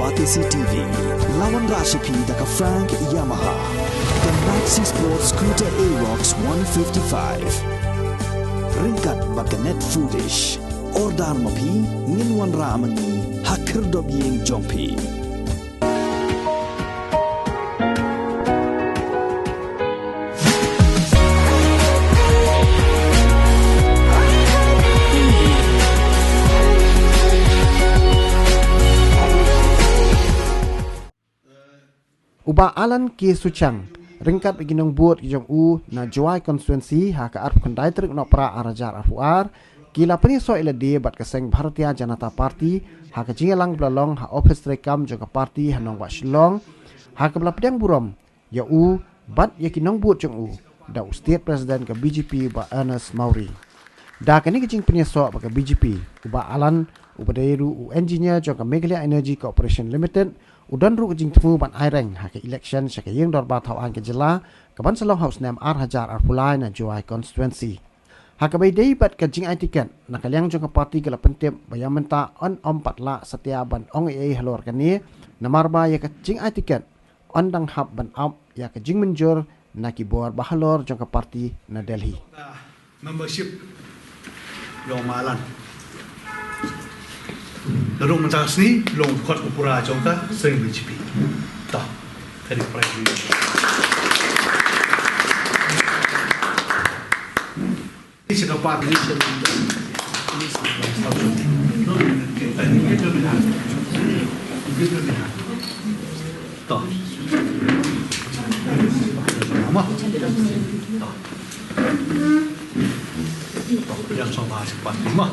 Batisi TV, lawan Rashipi daka Frank Yamaha, dan Maxi Sports Scooter Aerox 155. Ringkat baka net foodish, ordar mapi, nginwan ramani, hakir dobyeng jompi. Uba Alan Ki Suchang ringkat beginong buat kijong u na Juai konstituensi ha ka arp kondai trik no pra arajar afuar kila peni so ila dia bat keseng Bharatiya Janata Party ha ka jingelang belalong ha office rekam juga parti hanong wa Shillong ha ka belapdang burom ya u bat ya kinong buat jong u da state president ke BJP ba Ernest Maury da kani kijing peni so ba ke BJP uba Alan ubadairu u engineer juga Meghalaya Energy Corporation Limited udan ru jing temu ban aireng ha ke election sya ke yeng dor ba thau an ke jela ke ban salong house nam ar hajar ar pulai na Juai constituency ha ke bai dei bat ke jing ai tiket na kaliang jong ke parti ke la pentep bayam menta on om patla setia ban ong ei halor kan ni namar ba ya ke jing ai tiket on dang hab ban up ya ke jing menjur na ki bor ba halor jong ke parti na Delhi membership Long Malan Larung mencakas ni, long kot upura jongka sering BJP. Dah, tadi perang ini. Ini sekarang ini Dah. Nama. Dah. Yang sama cepat lima.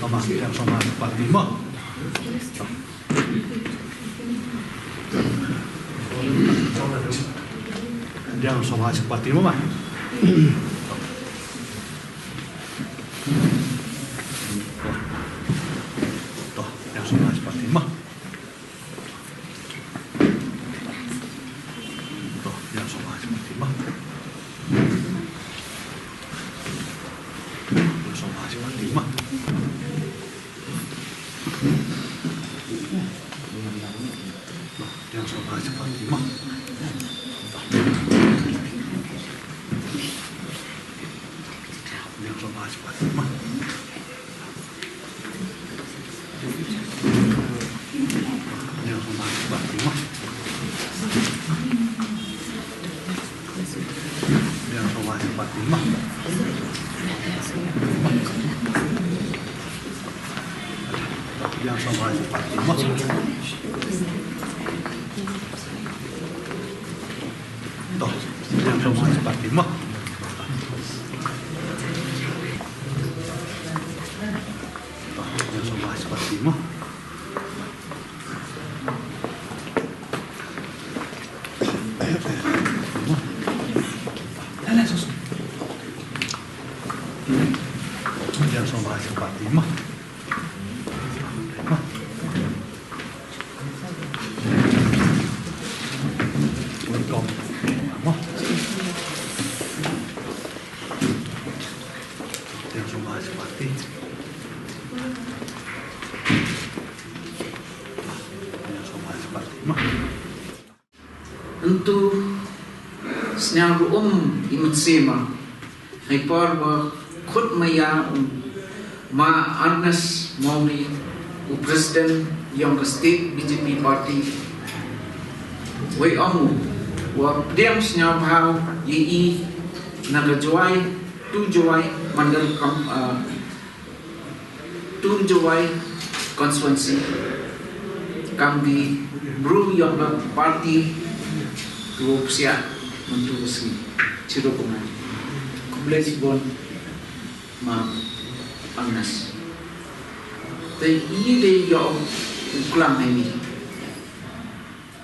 Sama yang sama 45. Yang sama 45 mah. Toh, yang sama 45. Toh, yang sama 45. Yang sama cepat lima. Yang sama cepat lima. Yang sama cepat lima. Yang sama cepat lima. Yang sama cepat lima. Toh, yang sama cepat lima. Toh, yang sama cepat lima. Yang sama cepat lima. Untuk senyaru imut sema hyper wa khud maya ma Ernest Maury u president yang state BJP party wei amu wa diam senyap hau yi naga Juai tu Juai mandal tu Juai constituency kami bru yang party dua usia untuk si ciro pengai kompleks bon ma Ernest tapi ini dia yang ukuran ini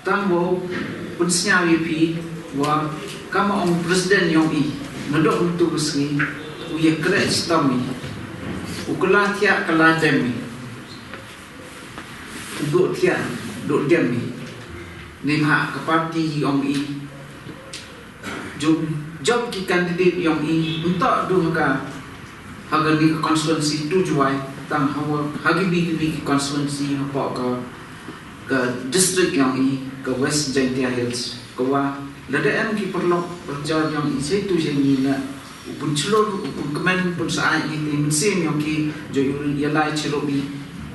tangguh punsnya WP wa kama on presiden yang i nodok untuk si uya kerja stami ukuran tiap keladem duk tiap duk diam ni hak ke parti yang i job ki kandidat yang i untuk dua ka haga ni constituency tu juai tang hawa hagi bi constituency apa ke district yang i ke West Jaintia Hills ke wa ladaan ki perlu berjalan yang isi tu jadi na pun celur pun kemen pun saat ini mesin yang ki jo yalai cerobi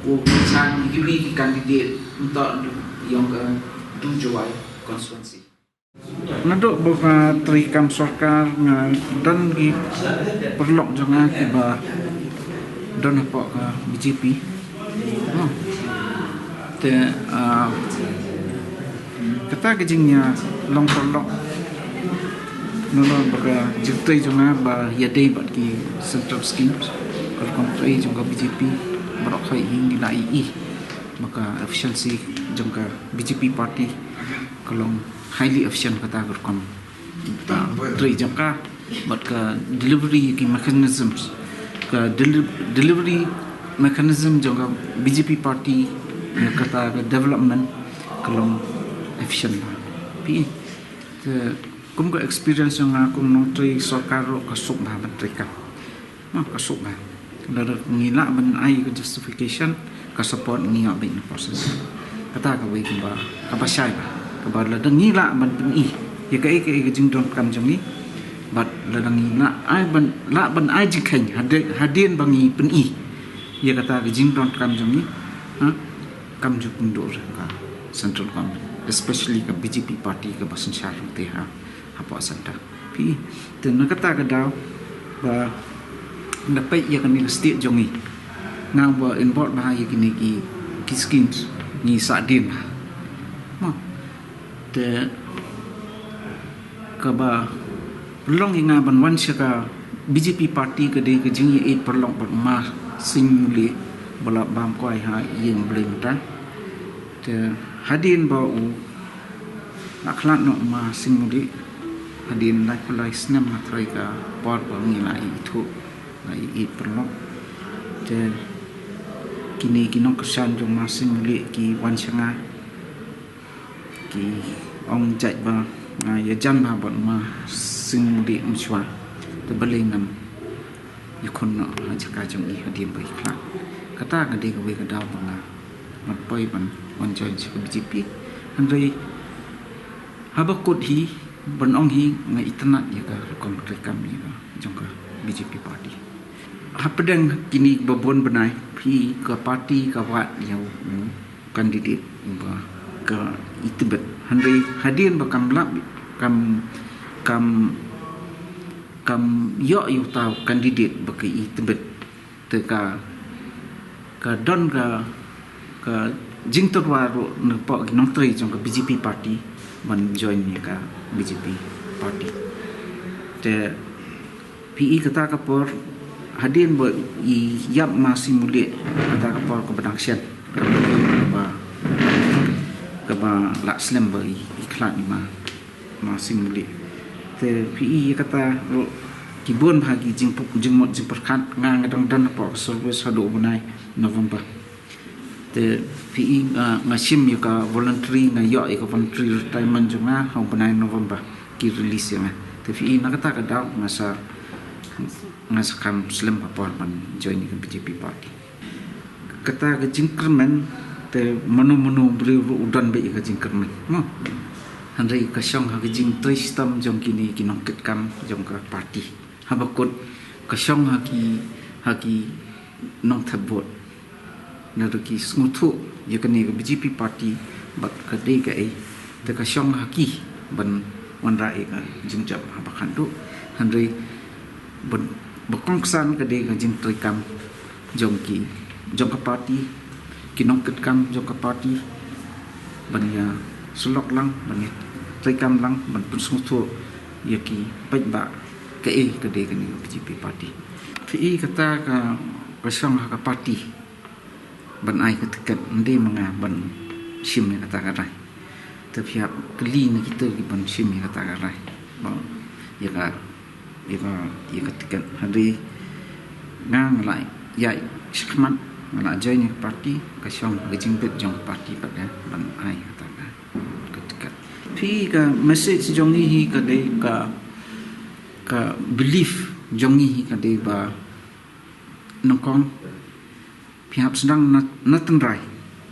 u san ki kandidat untuk yang ke tu juai constituency Nadok buka terikam sarkar dan ki perlok jangan tiba dan apa ke BJP. Te kata kejingnya long perlok nolong buka jutai jangan ba yadai bat ki central schemes kalau kontrai jangan BJP berokai hingga nai maka efisiensi jangan BJP party kalau highly efficient kata berkom dari jangka buat ke delivery ki mechanisms ke delivery mechanism jangka BJP party yang kata ke development kalau efficient pi ke kum ke experience yang aku notri sarkar ke sok bah menteri kan ke sok bah dari ngilak ben ai ke justification ke support ngilak ben proses kata ke wei ba apa syai bah kabar la dangi la ban pen ya kai ke jing don kam jang ni bat la dangi la ai ban ai jing khain hadien bangi pen ya kata ke jing don kam jang ni kam ju pun do ka central government especially ke BJP party ke basan syar te apa santa pi te na kata ke daw ba dapat ya kan ni state jang ni ngau ba involve ba ya kini ki schemes ni sadin te kaba long inga ban wan shaka BJP party ke de ke jing ye perlong ban ma singli bala bam koi ha yeng blem ta te hadin ba u aklat no ma singli hadin lai palai snam ha trai ka por ba ngi lai thu lai i perlong te kini kinong kesan jong ma singli ki wan shanga ki ông chạy ba ya jan ba bọn ma sing di mchwa te baling nam ikon no jaka jong i hadim bai khla kata ga de ga ga daw ba mat poi ban on join chi BJP andai habakut hi ban ong hi nga itna ya ga kom rekam ni ga jong ka BJP party hapadang kini babon benai phi ka party ka wat yau kandidat ba ke itibet handai hadin bakam lab kam yo yu tau kandidat baki itibet te ka don ka jing terwaru ne po ginong tri jong ka BJP party ban join ni ka BJP party te PE kata ka por hadin bo i yap masih mulia kata ka por ko production kaba lak slam bagi iklan ni masing mulia te PE kata kibun bagi jingpuk jingmot jingperkat ngang dang dan apa service hadu bunai November te PE ngasim ya ka voluntary nga yo ka voluntary retirement junga hau bunai November ki release ya te PE na kata kada ngasa kam slam apa ban join ke BJP party kata ke jingkermen te menu beri udan baik ke jingkermen handai ka syong ha ke jing tri system jong kini kinong ket kam jong ka party habakut ka syong ha ki nong thabot na ki smutu ye kani ke BJP party bat ka de ka ai te ka syong ha ki ban wan rai ka jing jap ha bakhan du handai berkongsan ke de ka jing tri kam jong ka party kinong ket kam jong ka party ban ya selok lang ban trikam lang ban pun smutu ya ki paj ba ke ke de ni BJP party PE kata ka pasang ka party ban ai ke tekat ndai manga ban sim ni kata ka rai tapi hak keli ni kita ki ban sim ni kata ka rai ba ya ka tekat hari ngang lai ya skmat ngala join ni party ka syong ke jingpet jong party pada ban ai kata ka tekat PE ka message jong ni ka de ka belief jong ni ka de ba nongkong pihak sedang natan rai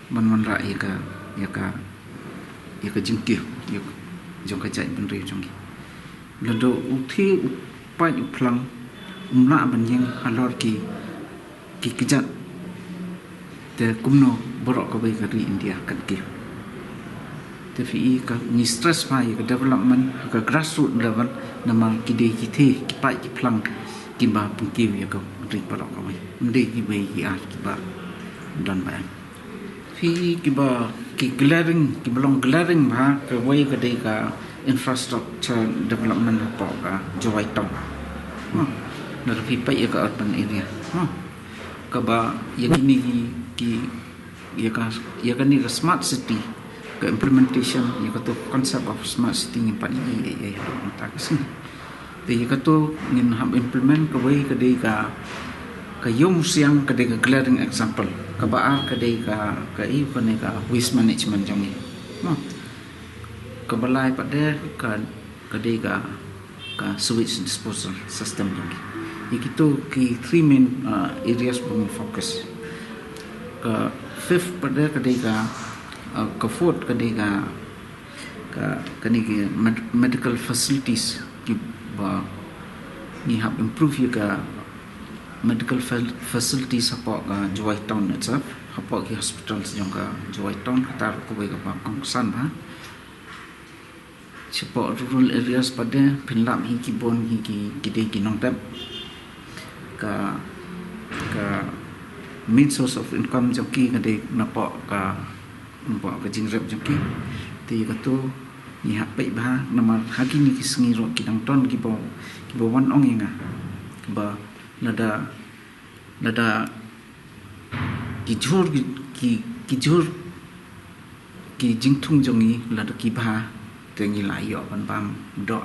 man rai ya ka jingkir ya jong ka jai ben ri jong lado uthi upai uplang umla ban yang alor ki kijat te kumno borok ka bai ka ri India kan ki tapi ka ni stress pa ka development ka grassroots level namal kide kithe ki pai ki plang ki ba pungki ya ka ri borok ka bai mde ki bai ki ar ki ba dan ba fi ki ba ki glaring ki belong glaring ba ka bai ka dei ka infrastructure development pa ka jawai tong na fi pai ka urban area ka ba ya kini ki ya ka ni ka smart city ke implementation ya kata concept of smart city ni pan ini ya tak sih dia kata ngin ham implement ke way ke dei ka yom siang ke dei ka glaring example ke ba ke dei ka i ko ne ka waste management jong ni ke balai pada ke dei ka sewage disposal system jong ni itu ki three main areas bung focus ke fifth pada ke dei ka fourth ka ni medical facilities ki ba ni have improve ka medical facilities apa ka Juwai Town itself apa ki hospitals jong ka Juwai Town katar ko ba ka kongsan ba support rural areas pada pinlam hi ki bon hi ki dei ki nong tap ka main source of income jong ki ka dei napa ka jing rep jaki ti katu ni hapai ba nama hagi ni kisengi ro kidang ton ki bo wan ong inga ba nada ki jor ki jingtung jongi lada ki ba tengi la yo ban bam do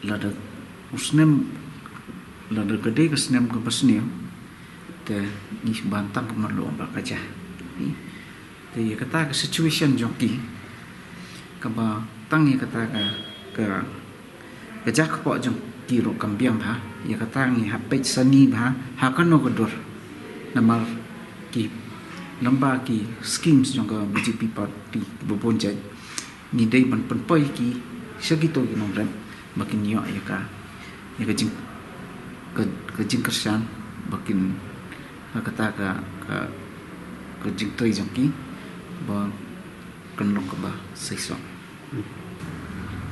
lada usnem lada gede ke snem ke pasne te ni bantang kemerlu ba kaja thì kata ke situation joki kaba tangi kata ke jak po jong ki ro kambiam ha ya kata ngi hape sani ba ha kano kodor namal ki lamba ki schemes jong ka BJP party bobonjai ni dei ban penpoi ki sagito ki nong rem makin yo ya ka jing ke jing kersan makin kata ke jing toi jong ki ba kenong ke ba seso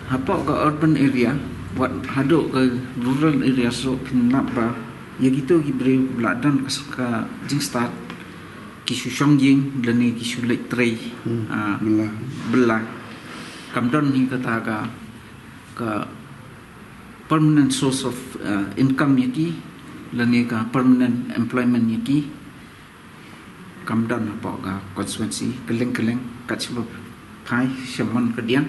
apa ke urban area buat haduk ke rural area so pinap ba ya gitu ki bre bladan ke jing start ki susong jing leni ki sulit trei belah kamdon hi kata ka permanent source of income yaki leni ka permanent employment yaki kamdan apa ka konstituensi keleng kat sebab kai shaman kedian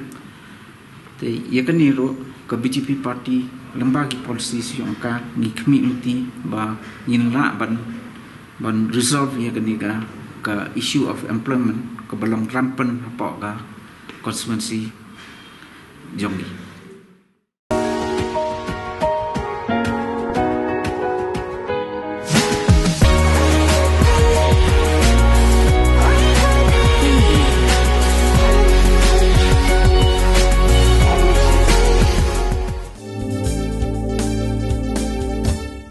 te ya kan ni ro ka BJP party lembaga polisi yang ka ni community ba yin la ban resolve ya kan ni ka issue of employment ka belong rampen apa ka konstituensi jongi